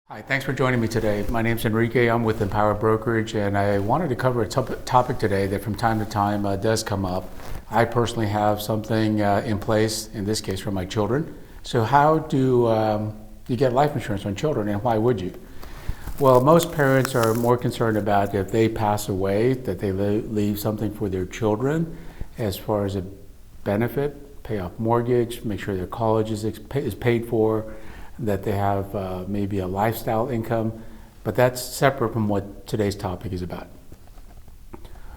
Hi, thanks for joining me today. My name's Enrique. I'm with Empower Brokerage, and I wanted to cover a topic today that from time to time does come up. I personally have something in place, in this case for my children. So how do you get life insurance on children, and why would you? Well, most parents are more concerned about if they pass away, that they leave something for their children as far as a benefit, pay off mortgage, make sure their college is paid for, that they have maybe a lifestyle income, but that's separate from what today's topic is about.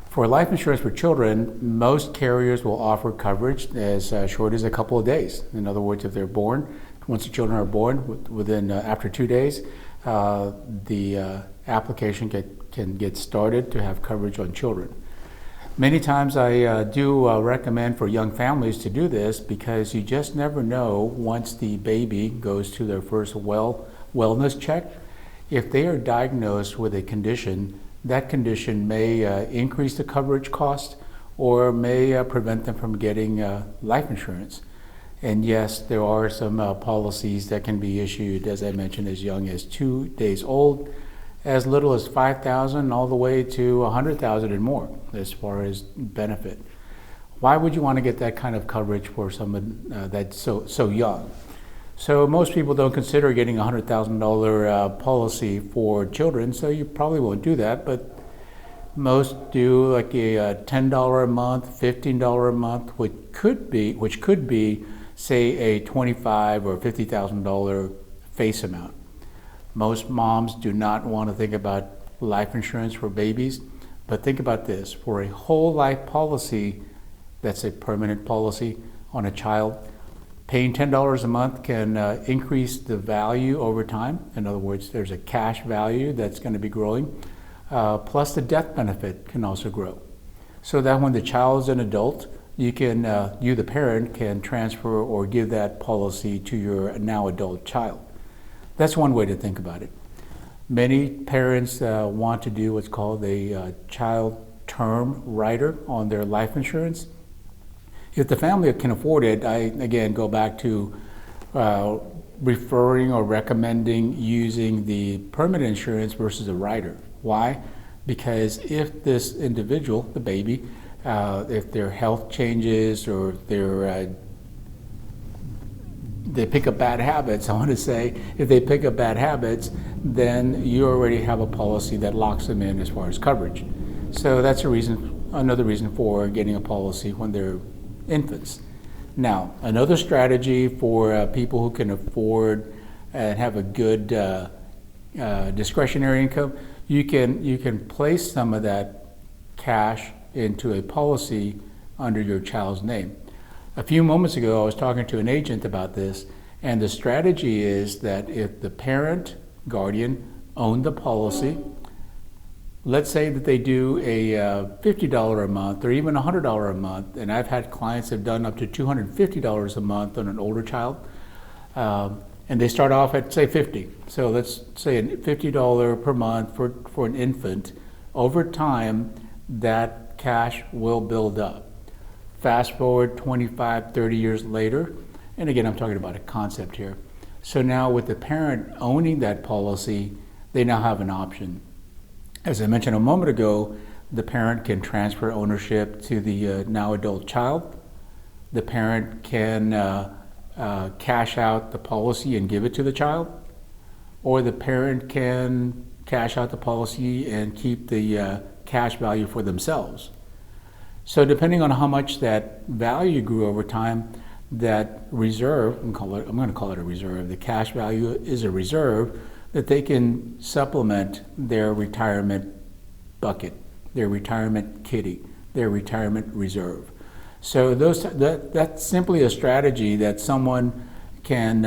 For life insurance for children, most carriers will offer coverage as short as a couple of days. In other words, if they're born, once the children are born, within after 2 days, the application can get started to have coverage on children. Many times I do recommend for young families to do this because you just never know once the baby goes to their first wellness check. If they are diagnosed with a condition, that condition may increase the coverage cost or may prevent them from getting life insurance. And yes, there are some policies that can be issued, as I mentioned, as young as 2 days old, as little as $5,000 all the way to $100,000 and more as far as benefit. Why would you want to get that kind of coverage for someone that's so young? So most people don't consider getting a $100,000 policy for children, so you probably won't do that, but most do like a $10 a month, $15 a month, which could be say a $25,000 or $50,000 face amount. Most moms do not want to think about life insurance for babies, but think about this. For a whole life policy, that's a permanent policy on a child, paying $10 a month can increase the value over time. In other words, there's a cash value that's going to be growing, plus the death benefit can also grow. So that when the child is an adult, you, the parent, can transfer or give that policy to your now adult child. That's one way to think about it. Many parents want to do what's called a child term rider on their life insurance. If the family can afford it, I again go back to referring or recommending using the permanent insurance versus a rider. Why? Because if this individual, the baby, if their health changes or they pick up bad habits, I want to say, if they pick up bad habits, then you already have a policy that locks them in as far as coverage. So that's another reason for getting a policy when they're infants. Now, another strategy for people who can afford and have a good discretionary income, you can place some of that cash into a policy under your child's name. A few moments ago, I was talking to an agent about this, and the strategy is that if the parent, guardian, owned the policy, let's say that they do a $50 a month or even $100 a month, and I've had clients that have done up to $250 a month on an older child, and they start off at, say, $50. So let's say a $50 per month for an infant. Over time, that cash will build up. Fast forward 25, 30 years later, and again, I'm talking about a concept here. So now with the parent owning that policy, they now have an option. As I mentioned a moment ago, the parent can transfer ownership to the now adult child. The parent can cash out the policy and give it to the child, or the parent can cash out the policy and keep the cash value for themselves. So depending on how much that value grew over time, that reserve, I'm going to call it a reserve, the cash value is a reserve that they can supplement their retirement bucket, their retirement kitty, their retirement reserve. So that's simply a strategy that someone can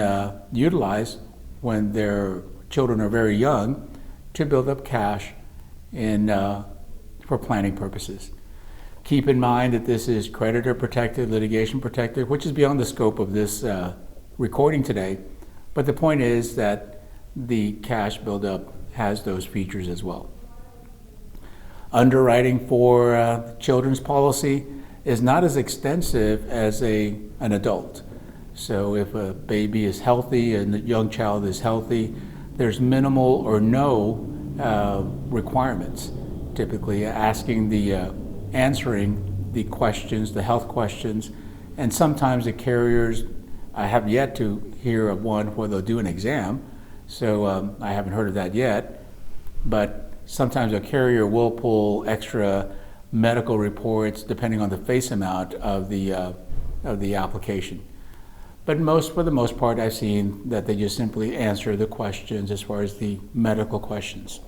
utilize when their children are very young to build up cash for planning purposes. Keep in mind that this is creditor protected, litigation protected, which is beyond the scope of this recording today. But the point is that the cash buildup has those features as well. Underwriting for children's policy is not as extensive as an adult. So if a baby is healthy and a young child is healthy, there's minimal or no requirements. Typically answering the questions, the health questions, and sometimes the carriers, I have yet to hear of one where they'll do an exam, so I haven't heard of that yet, but sometimes a carrier will pull extra medical reports depending on the face amount of the application. But for the most part, I've seen that they just simply answer the questions as far as the medical questions.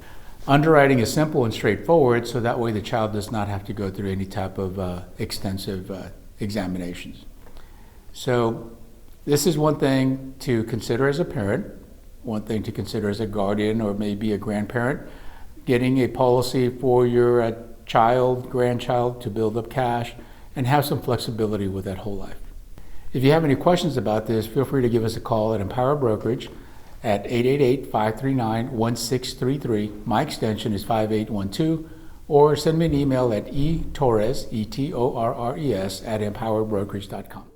Underwriting is simple and straightforward, so that way the child does not have to go through any type of extensive examinations. So this is one thing to consider as a parent, one thing to consider as a guardian or maybe a grandparent, getting a policy for your child, grandchild to build up cash and have some flexibility with that whole life. If you have any questions about this, feel free to give us a call at Empower Brokerage at 888-539-1633. My extension is 5812, or send me an email at etorres, E-T-O-R-R-E-S, @empowerbrokerage.com.